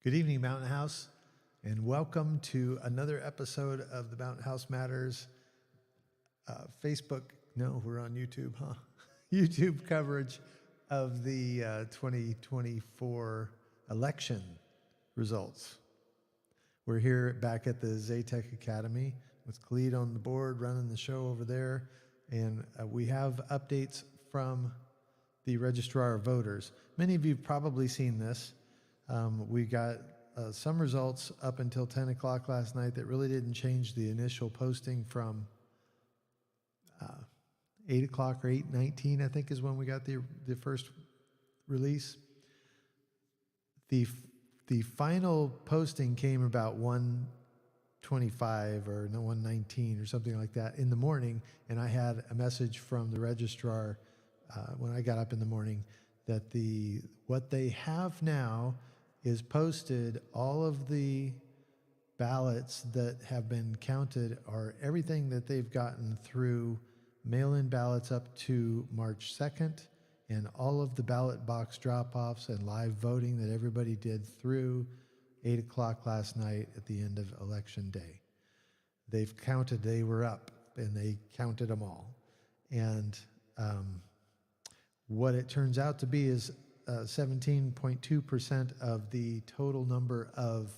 Good evening, Mountain House, and welcome to another episode of the Mountain House Matters Facebook. No, we're on YouTube, huh? YouTube coverage of the 2024 election results. We're here back at the Zaytech Academy with Khalid on the board running the show over there, and we have updates from the Registrar of Voters. Many of you have probably seen this. We got some results up until 10 o'clock last night that really didn't change the initial posting from 8 o'clock or 8:19, I think is when we got the first release. The final posting came about 1:25 or 1:19 or something like that in the morning, and I had a message from the registrar when I got up in the morning that what they have now is posted. All of the ballots that have been counted are everything that they've gotten through mail-in ballots up to March 2nd, and all of the ballot box drop-offs and live voting that everybody did through 8 o'clock last night at the end of Election Day. They've counted, they were up, and they counted them all. And what it turns out to be is 17.2% of the total number of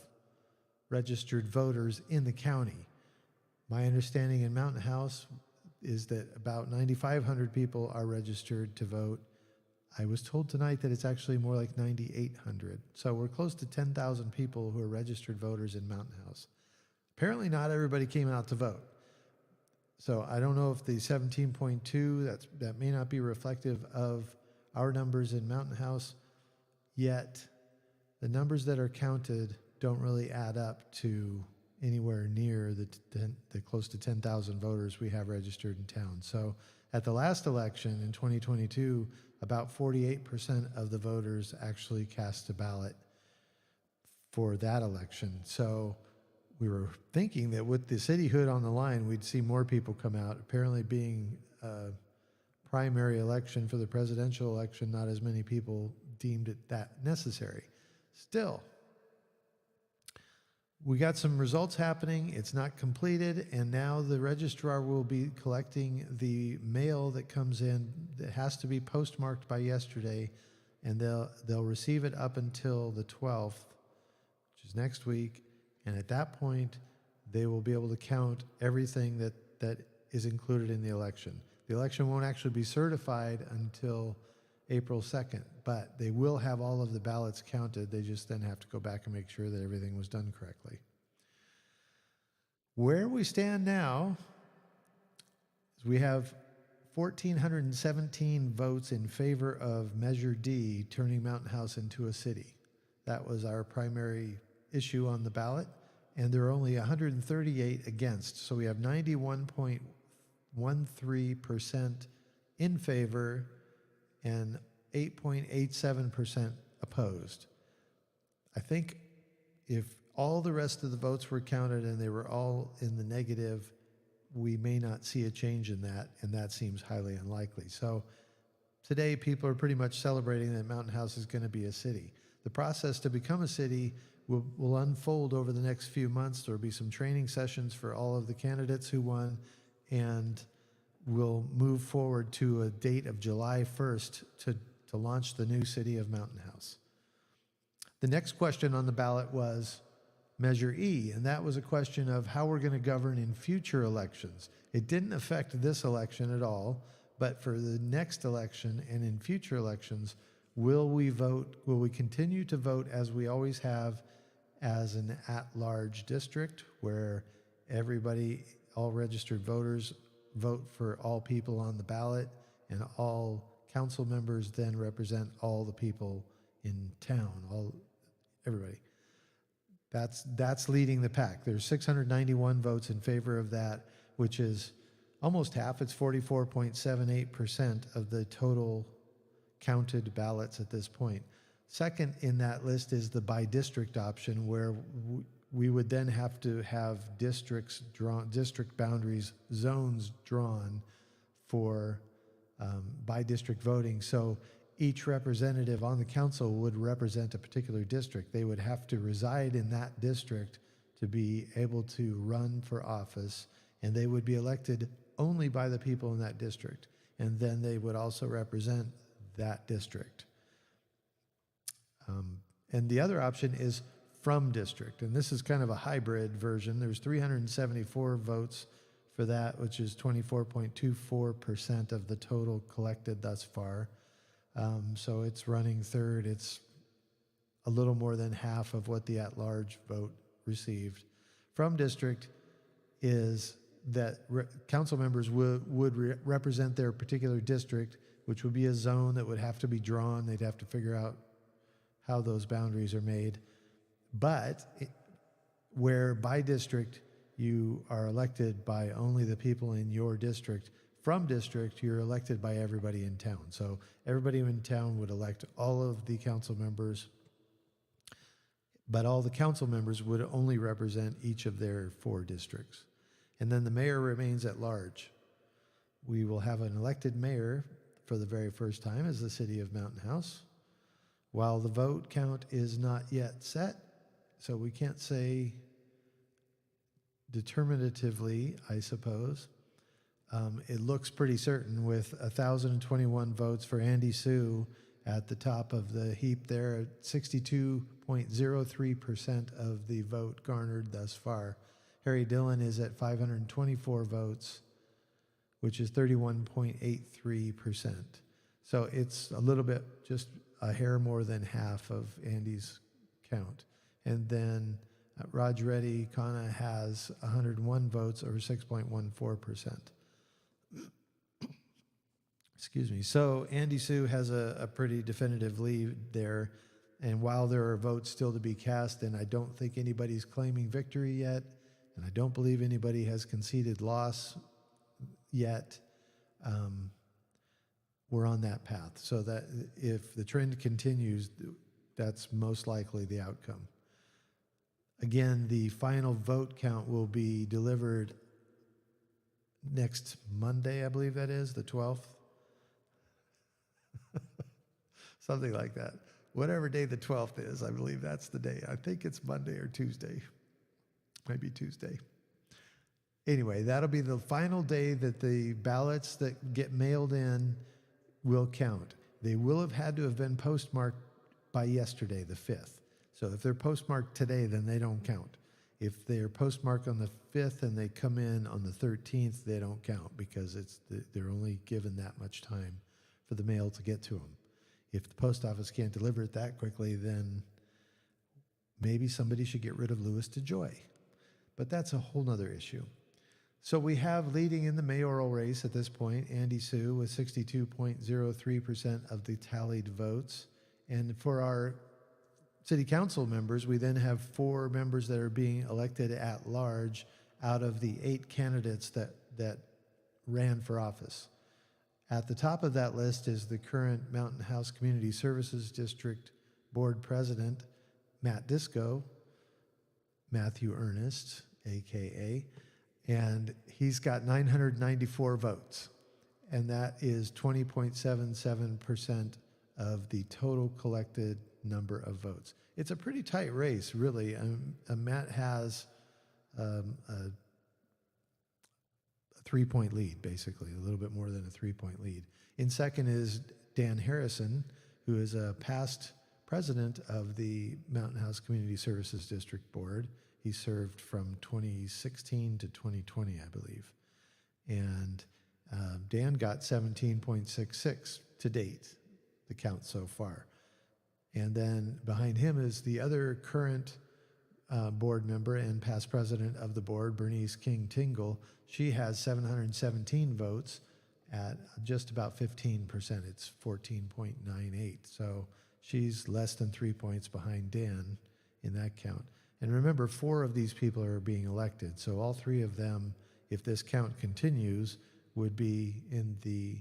registered voters in the county. My understanding in Mountain House is that about 9,500 people are registered to vote. I was told tonight that it's actually more like 9,800. So we're close to 10,000 people who are registered voters in Mountain House. Apparently not everybody came out to vote. So I don't know if the 17.2, that may not be reflective of our numbers in Mountain House, yet the numbers that are counted don't really add up to anywhere near the close to 10,000 voters we have registered in town. So at the last election in 2022, about 48% of the voters actually cast a ballot for that election. So we were thinking that with the cityhood on the line, we'd see more people come out. Apparently being primary election for the presidential election, not as many people deemed it that necessary. Still, we got some results happening. It's not completed, and now the registrar will be collecting the mail that comes in that has to be postmarked by yesterday, and they'll receive it up until the 12th, which is next week, and at that point, they will be able to count everything that is included in the election. The election won't actually be certified until April 2nd, but they will have all of the ballots counted. They just then have to go back and make sure that everything was done correctly. Where we stand now is we have 1,417 votes in favor of Measure D, turning Mountain House into a city. That was our primary issue on the ballot, and there are only 138 against. So we have 91.13% in favor and 8.87% opposed. I think if all the rest of the votes were counted and they were all in the negative, we may not see a change in that, and that seems highly unlikely. So today people are pretty much celebrating that Mountain House is going to be a city. The process to become a city will unfold over the next few months. There will be some training sessions for all of the candidates who won, and we'll move forward to a date of July 1st to launch the new city of Mountain House. The next question on the ballot was Measure E, and that was a question of how we're going to govern in future elections. It didn't affect this election at all, but for the next election and in future elections, will we continue to vote as we always have as an at-large district where all registered voters vote for all people on the ballot, and all council members then represent all the people in town, everybody. That's leading the pack. There's 691 votes in favor of that, which is almost half. It's 44.78% of the total counted ballots at this point. Second in that list is the by-district option, where we would then have to have district boundaries, zones drawn for by-district voting. So each representative on the council would represent a particular district. They would have to reside in that district to be able to run for office, and they would be elected only by the people in that district. And then they would also represent that district. And the other option is from district, and this is kind of a hybrid version. There's 374 votes for that, which is 24.24% of the total collected thus far. So it's running third. It's a little more than half of what the at-large vote received. From district is that council members would represent their particular district, which would be a zone that would have to be drawn. They'd have to figure out how those boundaries are made. But where by district you are elected by only the people in your district, from district you're elected by everybody in town. So everybody in town would elect all of the council members, but all the council members would only represent each of their 4 districts. And then the mayor remains at large. We will have an elected mayor for the very first time as the city of Mountain House. While the vote count is not yet set, so we can't say determinatively, I suppose. It looks pretty certain with 1,021 votes for Andy Sue at the top of the heap there, 62.03% of the vote garnered thus far. Harry Dillon is at 524 votes, which is 31.83%. So it's a little bit, just a hair more than half of Andy's count. And then Raj Reddy Khanna has 101 votes, or 6.14%. Excuse me. So Andy Sue has a pretty definitive lead there. And while there are votes still to be cast, and I don't think anybody's claiming victory yet, and I don't believe anybody has conceded loss yet, we're on that path. So that if the trend continues, that's most likely the outcome. Again, the final vote count will be delivered next Monday, I believe that is, the 12th. Something like that. Whatever day the 12th is, I believe that's the day. I think it's Monday or Tuesday. Maybe Tuesday. Anyway, that'll be the final day that the ballots that get mailed in will count. They will have had to have been postmarked by yesterday, the 5th. So if they're postmarked today, then they don't count. If they're postmarked on the 5th and they come in on the 13th, they don't count because they're only given that much time for the mail to get to them. If the post office can't deliver it that quickly, then maybe somebody should get rid of Louis DeJoy. But that's a whole nother issue. So we have leading in the mayoral race at this point, Andy Sue with 62.03% of the tallied votes. And for our city council members, we then have 4 members that are being elected at large out of the 8 candidates that ran for office. At the top of that list is the current Mountain House Community Services District Board President, Matt Disco, Matthew Ernest, AKA, and he's got 994 votes, and that is 20.77% of the total collected number of votes. It's a pretty tight race, really. Matt has a 3-point lead, basically, a little bit more than a 3-point lead. In second is Dan Harrison, who is a past president of the Mountain House Community Services District Board. He served from 2016 to 2020, I believe. And Dan got 17.66 to date, the count so far. And then behind him is the other current board member and past president of the board, Bernice King Tingle. She has 717 votes at just about 15%. It's 14.98. So she's less than 3 points behind Dan in that count. And remember, 4 of these people are being elected. So all 3 of them, if this count continues, would be in the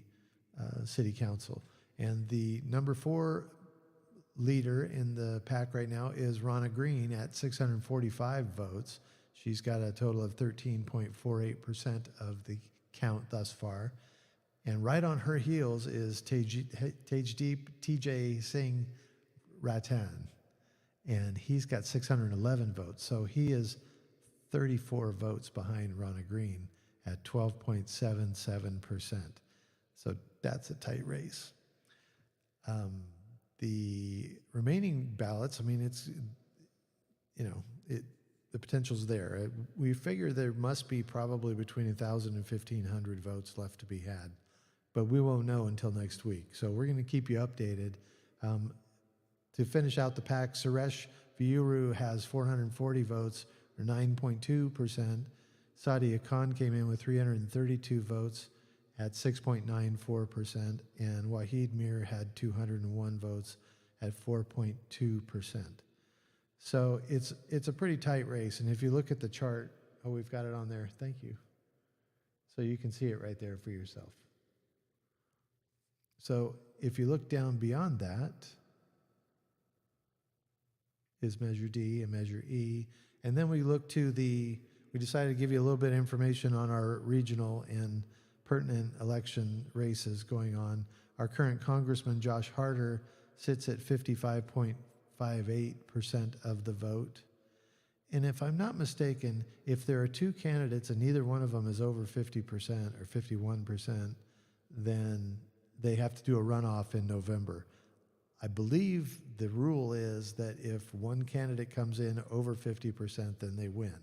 city council. And the number 4 leader in the pack right now is Ronna Green at 645 votes. She's got a total of 13.48% of the count thus far. And right on her heels is Tejdeep TJ Singh Ratan, and he's got 611 votes. So he is 34 votes behind Ronna Green at 12.77%. So that's a tight race. The remaining ballots, I mean, it's, the potential's there. We figure there must be probably between 1,000 and 1,500 votes left to be had, but we won't know until next week. So we're going to keep you updated. To finish out the pack, Suresh Viuru has 440 votes, or 9.2%. Sadia Khan came in with 332 votes at 6.94%, and Wahid Mir had 201 votes at 4.2%. So it's a pretty tight race, and if you look at the chart, we've got it on there. Thank you. So you can see it right there for yourself. So if you look down beyond that is Measure D and Measure E, and then we look to we decided to give you a little bit of information on our regional and pertinent election races going on. Our current Congressman, Josh Harder, sits at 55.58% of the vote. And if I'm not mistaken, if there are two candidates and neither one of them is over 50% or 51%, then they have to do a runoff in November. I believe the rule is that if one candidate comes in over 50%, then they win.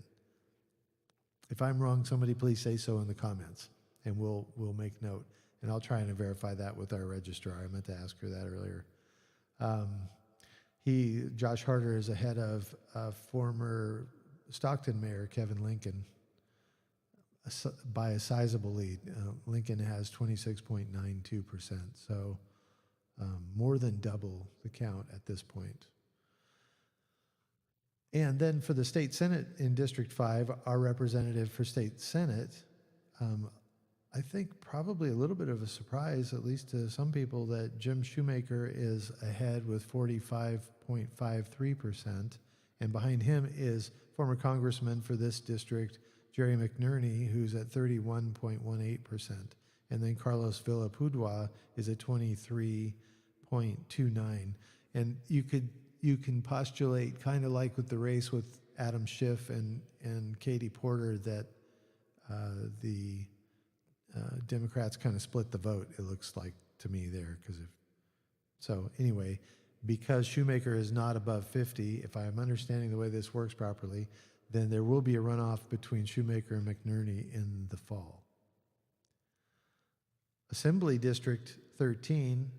If I'm wrong, somebody please say so in the comments, and we'll make note. And I'll try and verify that with our registrar. I meant to ask her that earlier. Josh Harder is ahead of former Stockton Mayor Kevin Lincoln by a sizable lead. Lincoln has 26.92%, so more than double the count at this point. And then for the state senate in District 5, our representative for state senate, I think probably a little bit of a surprise, at least to some people, that Jim Shoemaker is ahead with 45.53%. And behind him is former congressman for this district, Jerry McNerney, who's at 31.18%. And then Carlos Villapudua is at 23.29%. And you can postulate, kind of like with the race with Adam Schiff and Katie Porter, that the Democrats kind of split the vote, it looks like to me there. So anyway, because Shoemaker is not above 50, if I'm understanding the way this works properly, then there will be a runoff between Shoemaker and McNerney in the fall. Assembly District 13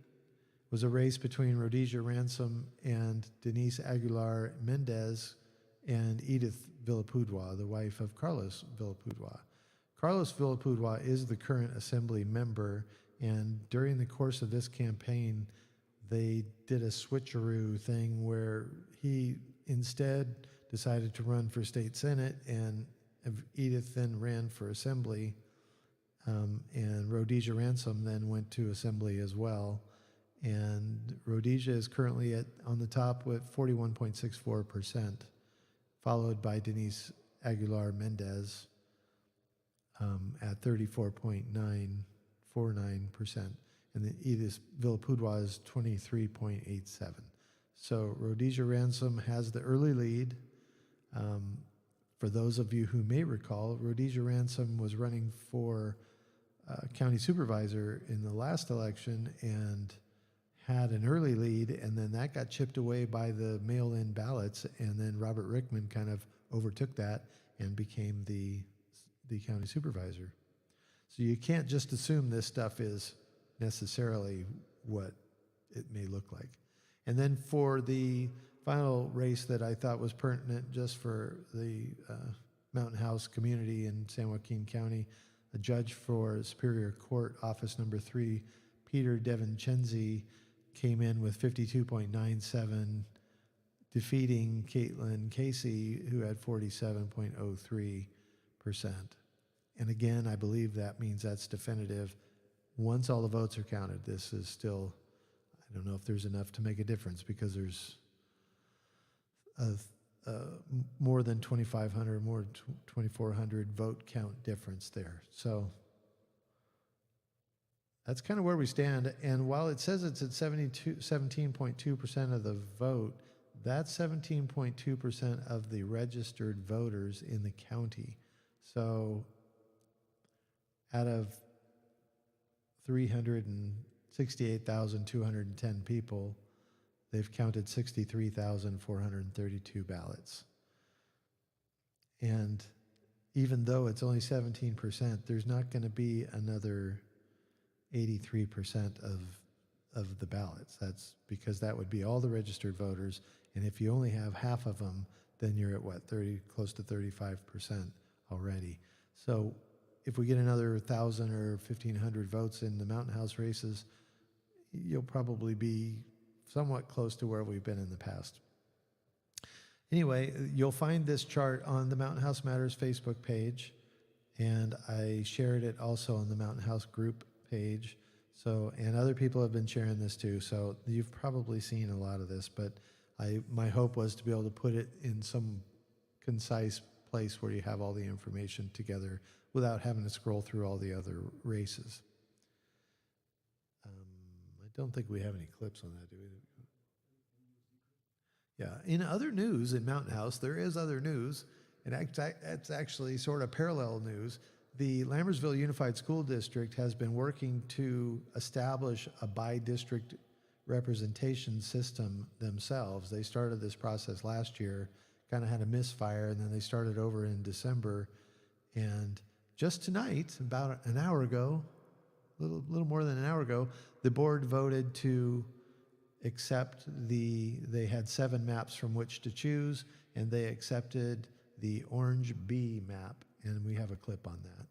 was a race between Rhodesia Ransom and Denise Aguilar Mendez and Edith Villapudua, the wife of Carlos Villapudua. Carlos Villapudua is the current Assembly member, and during the course of this campaign, they did a switcheroo thing where he instead decided to run for state senate, and Edith then ran for Assembly, and Rhodesia Ransom then went to Assembly as well. And Rhodesia is currently on the top with 41.64%, followed by Denise Aguilar Mendez at 34.949%, and then Edith Villapudua is 23.87%. So Rhodesia Ransom has the early lead. For those of you who may recall, Rhodesia Ransom was running for county supervisor in the last election and had an early lead, and then that got chipped away by the mail-in ballots, and then Robert Rickman kind of overtook that and became the county supervisor. So you can't just assume this stuff is necessarily what it may look like. And then for the final race that I thought was pertinent just for the Mountain House community in San Joaquin County, a judge for Superior Court, Office Number 3, Peter DeVincenzi, came in with 52.97, defeating Caitlin Casey, who had 47.03%. And again, I believe that means that's definitive. Once all the votes are counted, this is still, I don't know if there's enough to make a difference, because there's more than 2,500, more than 2,400 vote count difference there. So that's kind of where we stand. And while it says it's at 17.2% of the vote, that's 17.2% of the registered voters in the county. So out of 368,210 people, they've counted 63,432 ballots. And even though it's only 17%, there's not going to be another 83% of the ballots. That's because that would be all the registered voters. And if you only have half of them, then you're at what, close to 35% already. So if we get another 1,000 or 1,500 votes in the Mountain House races, you'll probably be somewhat close to where we've been in the past. Anyway, you'll find this chart on the Mountain House Matters Facebook page, and I shared it also on the Mountain House group page. So, and other people have been sharing this too, so you've probably seen a lot of this, but my hope was to be able to put it in some concise place where you have all the information together without having to scroll through all the other races. I don't think we have any clips on that, do we? Yeah, in other news in Mountain House, there is other news, and it's actually sort of parallel news. The Lambersville Unified School District has been working to establish a by-district representation system themselves. They started this process last year, kind of had a misfire, and then they started over in December. And just tonight, about an hour ago, a little more than an hour ago, the board voted to accept they had 7 maps from which to choose, and they accepted the Orange B map, and we have a clip on that.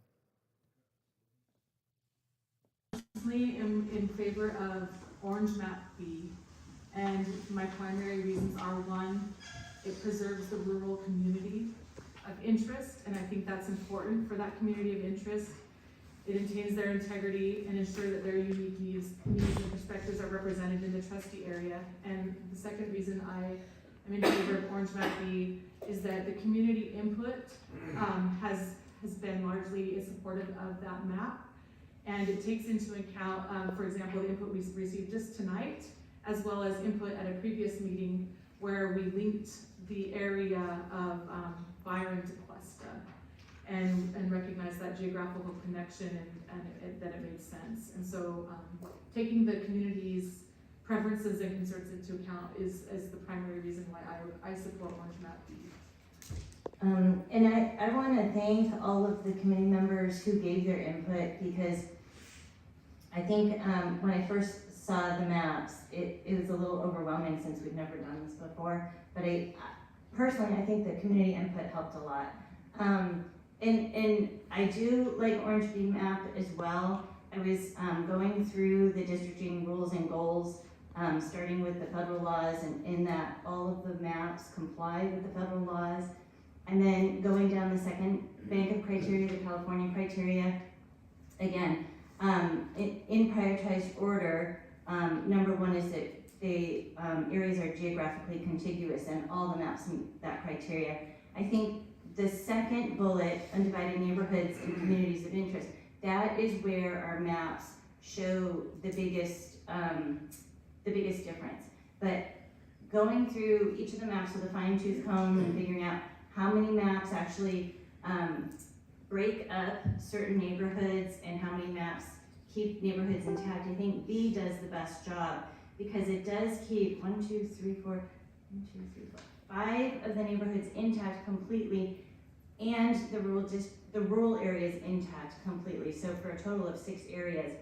Personally, am in favor of Orange Map B, and my primary reasons are: 1, it preserves the rural community of interest, and I think that's important for that community of interest. It maintains their integrity and ensures that their unique needs and perspectives are represented in the trustee area. And the second reason I am in favor of Orange Map B is that the community input has been largely supportive of that map. And it takes into account, for example, the input we received just tonight, as well as input at a previous meeting where we linked the area of Byron to Cuesta and recognized that geographical connection and that it made sense. And so taking the community's preferences and concerns into account is the primary reason why I support Orange Map B. And I want to thank all of the committee members who gave their input, because I think when I first saw the maps, it was a little overwhelming since we've never done this before. But personally, I think the community input helped a lot. And I do like Orange B map as well. I was going through the districting rules and goals, starting with the federal laws, and in that all of the maps comply with the federal laws. And then going down the second bank of criteria, the California criteria, again, in prioritized order, number 1 is that the areas are geographically contiguous, and all the maps meet that criteria. I think the second bullet, undivided neighborhoods and communities of interest, that is where our maps show the biggest difference. But going through each of the maps with a fine-tooth comb and figuring out how many maps actually break up certain neighborhoods and how many maps keep neighborhoods intact, I think B does the best job, because it does keep 5 of the neighborhoods intact completely, and the rural areas intact completely. So for a total of 6 areas,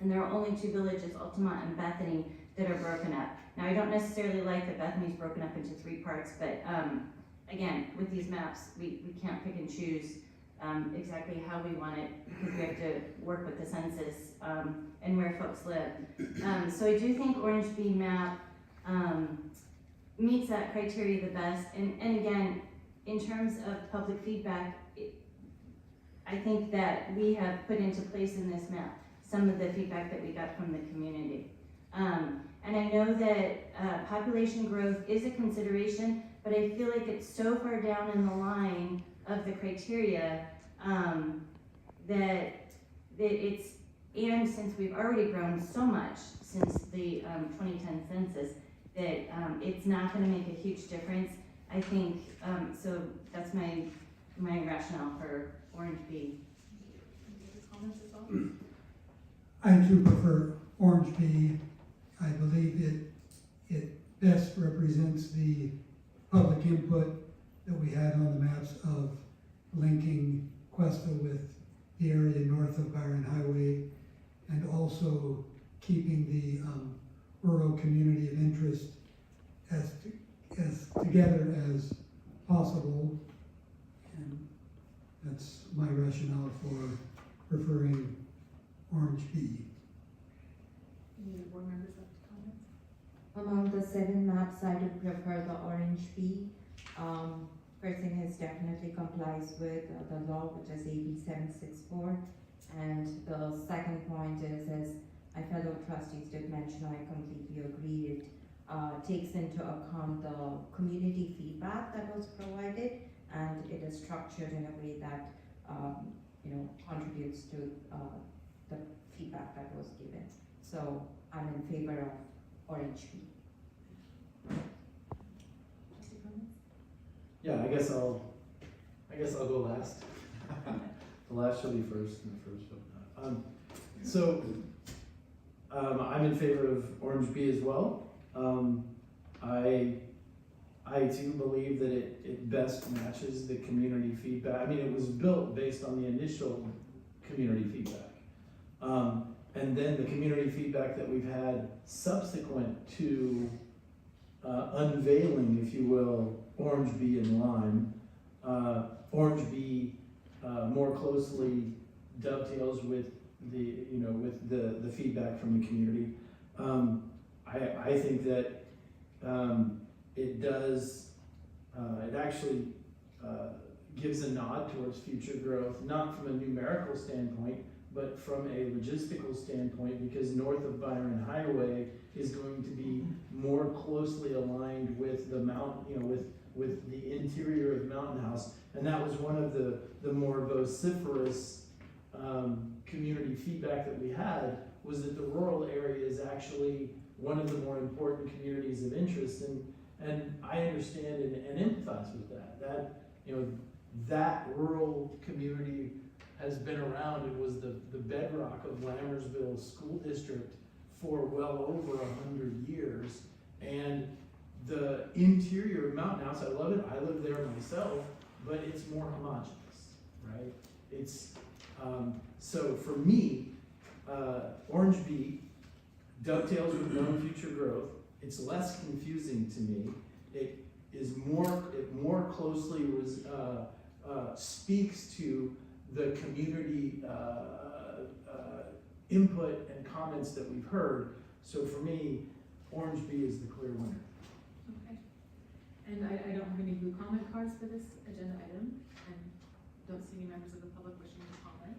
and there are only 2 villages, Altamont and Bethany, that are broken up. Now, I don't necessarily like that Bethany's broken up into 3 parts, but again, with these maps, we can't pick and choose exactly how we want it, because we have to work with the census and where folks live. So I do think Orange B map meets that criteria the best. And again, in terms of public feedback, I think that we have put into place in this map some of the feedback that we got from the community. And I know that population growth is a consideration, but I feel like it's so far down in the line of the criteria that it's And since we've already grown so much since the 2010 census, that it's not gonna make a huge difference, I think, so that's my rationale for Orange B. Any other comments as well? I too prefer Orange B. I believe it best represents the public input that we had on the maps of linking Cuesta with the area north of Byron Highway, and also keeping the rural community of interest as together as possible. And that's my rationale for preferring Orange B. Any other board members have comments? Among the 7 maps, I do prefer the Orange B. First thing is definitely complies with the law, which is AB 764. And the second point is, as my fellow trustees did mention, I completely agree, it takes into account the community feedback that was provided, and it is structured in a way that contributes to the feedback that was given. So I'm in favor of Orange B. Trustee comments? Yeah, I guess I'll go last. The last shall be first, and the first shall not. I'm in favor of Orange B as well. I too believe that it best matches the community feedback. I mean, it was built based on the initial community feedback. And then the community feedback that we've had subsequent to unveiling, if you will, Orange B and Lime. Orange B more closely dovetails with the feedback from the community. I think that it does, it actually gives a nod towards future growth, not from a numerical standpoint, but from a logistical standpoint, because north of Byron Highway is going to be more closely aligned with the with the interior of Mountain House. And that was one of the more vociferous community feedback that we had, was that the rural area is actually one of the more important communities of interest, and I understand and empathize with that. That rural community has been around. It was the bedrock of Lammersville School District for well over 100 years. And the interior of Mountain House, I love it. I live there myself, but it's more homogeneous, right? It's so for me, Orange B dovetails with known future growth. It's less confusing to me. It more closely speaks to the community input and comments that we've heard. So for me, Orange B is the clear winner. Okay. And I don't have any blue comment cards for this agenda item, and don't see any members of the public wishing to comment.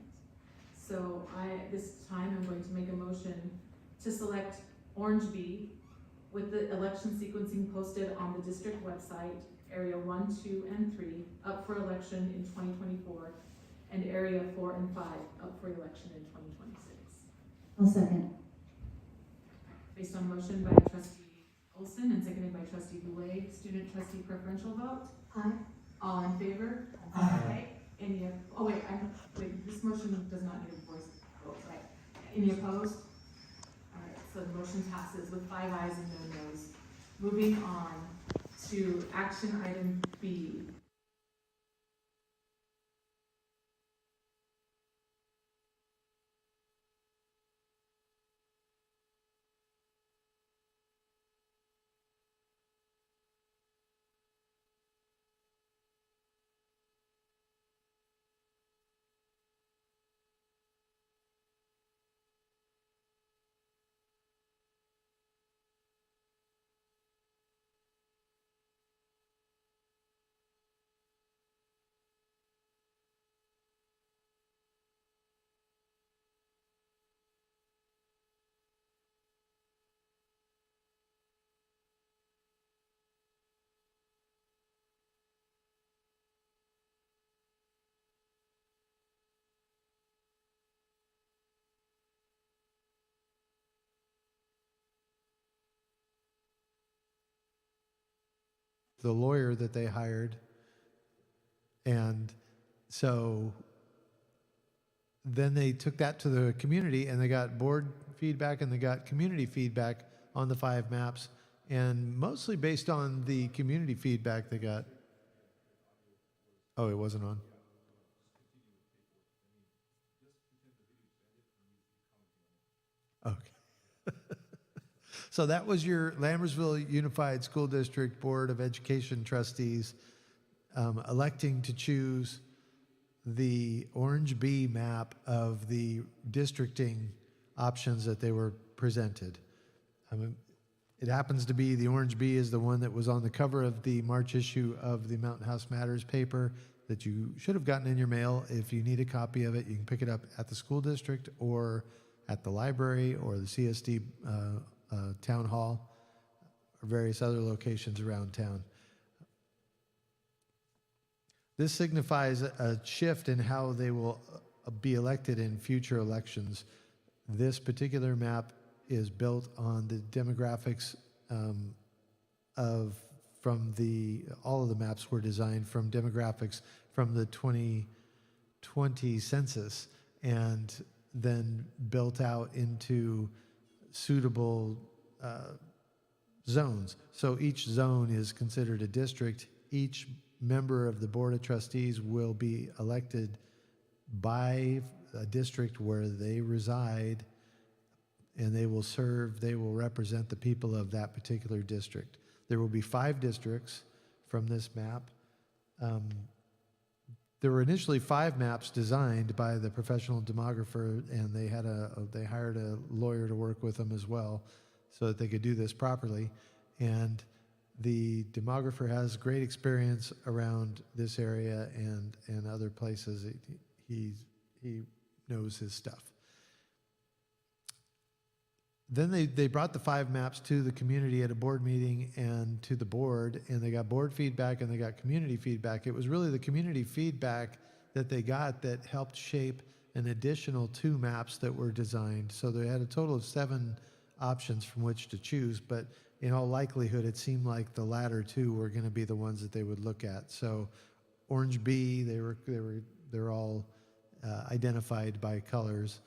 So this time I'm going to make a motion to select Orange B with the election sequencing posted on the district website, area 1, 2, and 3, up for election in 2024, and area 4 and 5 up for election in 2026. I'll second. Based on motion by trustee Olson and seconded by trustee Boulay, student trustee preferential vote. Aye. All in favor? Aye. Wait, this motion does not need a voice vote, right? Any opposed? All right, so the motion passes with 5 ayes and no noes. Moving on to action item B, the lawyer that they hired. And so then they took that to the community, and they got board feedback and they got community feedback on the 5 maps, and mostly based on the community feedback they got. Oh, it wasn't on? Okay. So that was your Lambersville Unified School District Board of Education Trustees electing to choose the Orange B map of the districting options that they were presented. It happens to be the Orange B is the one that was on the cover of the March issue of the Mountain House Matters paper that you should have gotten in your mail. If you need a copy of it, you can pick it up at the school district or at the library or the CSD town hall or various other locations around town. This signifies a shift in how they will be elected in future elections. This particular map is built on the demographics all of the maps were designed from demographics from the 2020 census and then built out into suitable zones. So each zone is considered a district. Each member of the Board of Trustees will be elected by a district where they reside, and they will represent the people of that particular district. There will be 5 districts from this map. There were initially 5 maps designed by the professional demographer, and they hired a lawyer to work with them as well so that they could do this properly. And the demographer has great experience around this area and other places. He knows his stuff. Then they brought the 5 maps to the community at a board meeting and to the board, and they got board feedback and they got community feedback. It was really the community feedback that they got that helped shape an additional 2 maps that were designed. So they had a total of 7 options from which to choose, but in all likelihood, it seemed like the latter 2 were going to be the ones that they would look at. So Orange B, they're all identified by colors.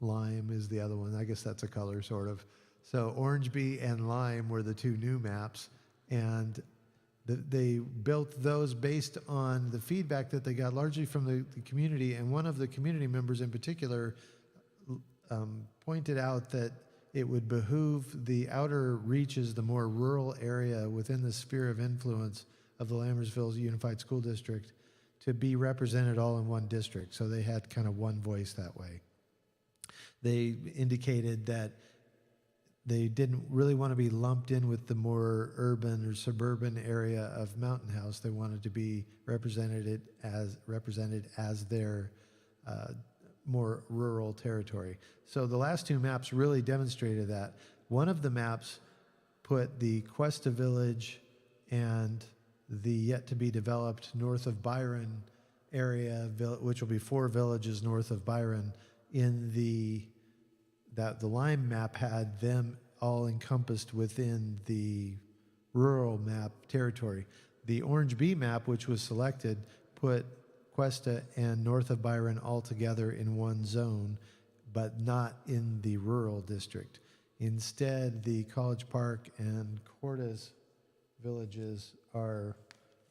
Lime is the other one. I guess that's a color, sort of. So Orange B and Lime were the 2 new maps, and they built those based on the feedback that they got largely from the community. And one of the community members in particular pointed out that it would behoove the outer reaches, the more rural area within the sphere of influence of the Lambersville Unified School District, to be represented all in one district. So they had kind of one voice that way. They indicated that they didn't really want to be lumped in with the more urban or suburban area of Mountain House. They wanted to be represented as their more rural territory. So the last 2 maps really demonstrated that. One of the maps put the Cuesta Village and the yet to be developed north of Byron area, which will be 4 villages north of Byron, in the Lime map had them all encompassed within the rural map territory. The Orange B map, which was selected, put Cuesta and north of Byron all together in one zone, but not in the rural district. Instead, the College Park and Cordes villages are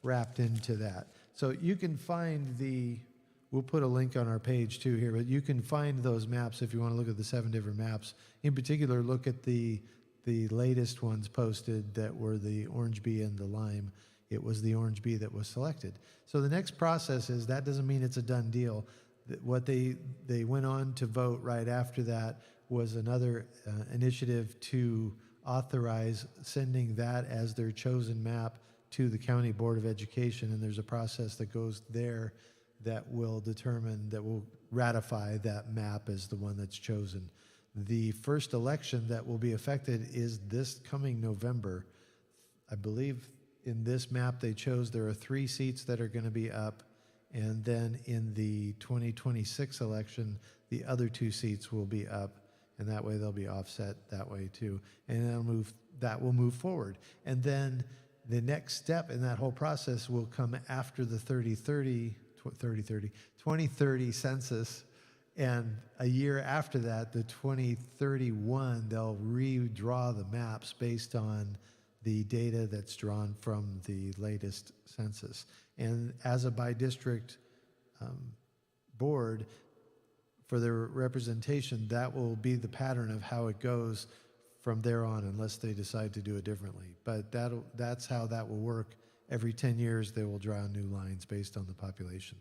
wrapped into that. So you can find we'll put a link on our page too here, but you can find those maps if you want to look at the 7 different maps. In particular, look at the latest ones posted that were the Orange B and the Lime. It was the Orange B that was selected. So the next process is, that doesn't mean it's a done deal. What they went on to vote right after that was another initiative to authorize sending that as their chosen map to the County Board of Education, and there's a process that goes there that will ratify that map as the one that's chosen. The first election that will be affected is this coming November. I believe in this map they chose, there are 3 seats that are going to be up, and then in the 2026 election, the other 2 seats will be up, and that way they'll be offset that way too. And it'll that will move forward. And then the next step in that whole process will come after the 2030 census. And a year after that, the 2031, they'll redraw the maps based on the data that's drawn from the latest census. And as a by-district board, for their representation, that will be the pattern of how it goes from there on, unless they decide to do it differently. But that's how that will work. Every 10 years, they will draw new lines based on the population.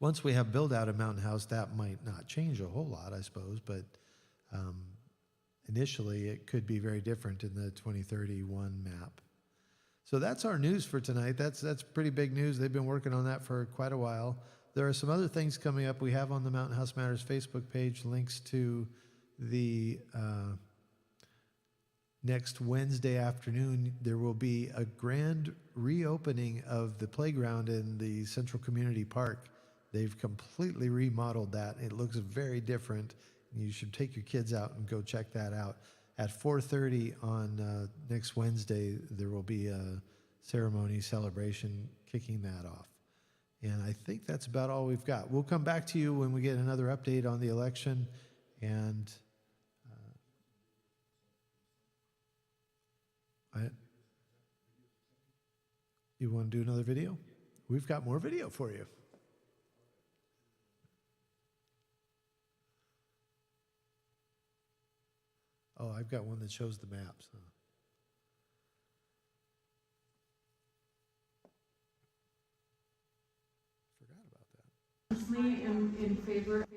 Once we have build out of Mountain House, that might not change a whole lot, I suppose, but initially it could be very different in the 2031 map. So that's our news for tonight. That's pretty big news. They've been working on that for quite a while. There are some other things coming up. We have on the Mountain House Matters Facebook page links to the next Wednesday afternoon. There will be a grand reopening of the playground in the Central Community Park. They've completely remodeled that. It looks very different. You should take your kids out and go check that out. At 4:30 on next Wednesday, there will be a ceremony celebration kicking that off. And I think that's about all we've got. We'll come back to you when we get another update on the election. And you want to do another video? We've got more video for you. Oh, I've got one that shows the maps. Huh? Forgot about that. Personally, am in favor of.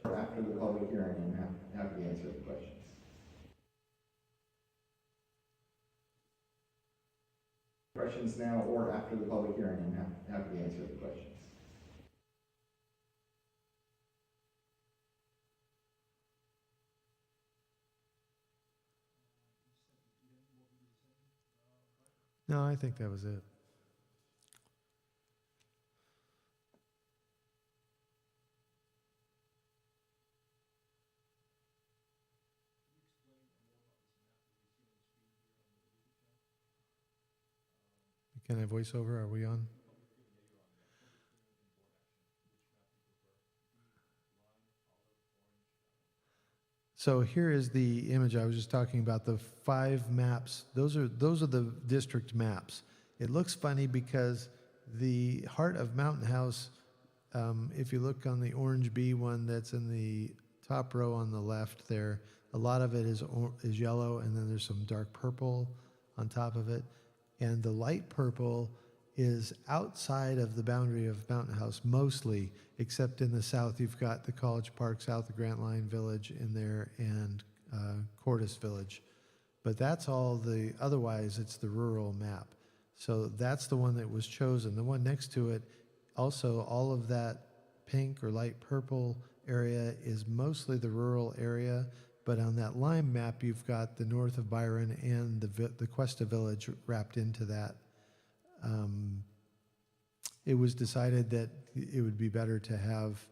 After the public hearing, I'm happy to answer the questions. Questions now or after the public hearing, I'm happy to answer the questions. No, I think that was it. Can I voice over? Are we on? So here is the image I was just talking about, the 5 maps. Those are the district maps. It looks funny because the heart of Mountain House, if you look on the orange B one that's in the top row on the left there, a lot of it is yellow, and then there's some dark purple on top of it. And the light purple is outside of the boundary of Mountain House mostly, except in the south you've got the College Park south of Grant Line Village in there and Cordis Village. But that's all otherwise it's the rural map. So that's the one that was chosen. The one next to it, also all of that pink or light purple area is mostly the rural area. But on that lime map, you've got the north of Byron and the Cuesta Village wrapped into that. It was decided that it would be better to have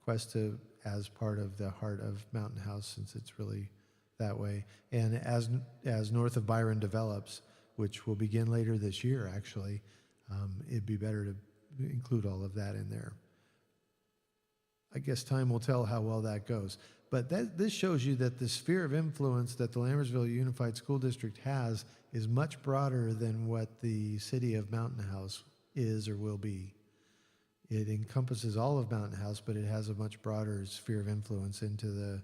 Cuesta as part of the heart of Mountain House, since it's really that way. And as north of Byron develops, which will begin later this year, actually, it'd be better to include all of that in there. I guess time will tell how well that goes. But this shows you that the sphere of influence that the Lambertsville Unified School District has is much broader than what the city of Mountain House is or will be. It encompasses all of Mountain House, but it has a much broader sphere of influence into the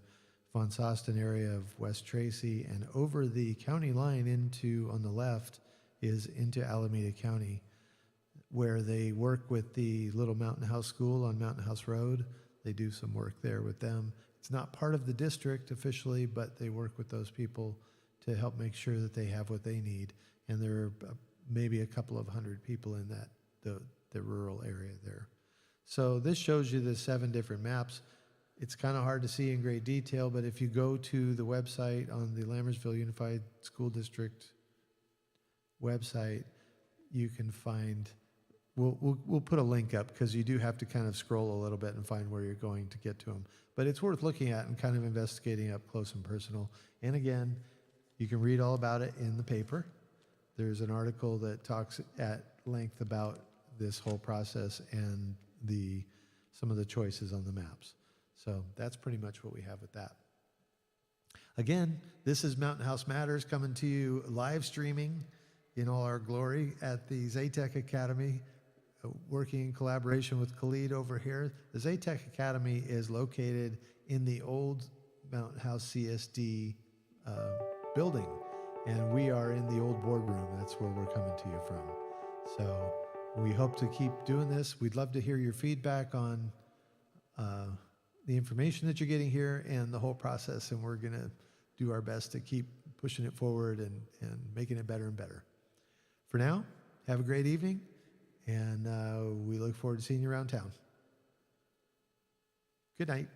Von Sosten area of West Tracy, and over the county line on the left is into Alameda County, where they work with the Little Mountain House School on Mountain House Road. They do some work there with them. It's not part of the district officially, but they work with those people to help make sure that they have what they need. And there are maybe a couple of hundred people in the rural area there. So this shows you the 7 different maps. It's kind of hard to see in great detail, but if you go to the website on the Lambertsville Unified School District website, you can find we'll put a link up because you do have to kind of scroll a little bit and find where you're going to get to them. But it's worth looking at and kind of investigating up close and personal. And again, you can read all about it in the paper. There's an article that talks at length about this whole process and some of the choices on the maps. So that's pretty much what we have with that. Again, this is Mountain House Matters coming to you live streaming in all our glory at the Zaytech Academy, working in collaboration with Khalid over here. The Zaytech Academy is located in the old Mountain House CSD building, and we are in the old boardroom. That's where we're coming to you from. So we hope to keep doing this. We'd love to hear your feedback on the information that you're getting here and the whole process, and we're going to do our best to keep pushing it forward and making it better and better. For now, have a great evening, and we look forward to seeing you around town. Good night.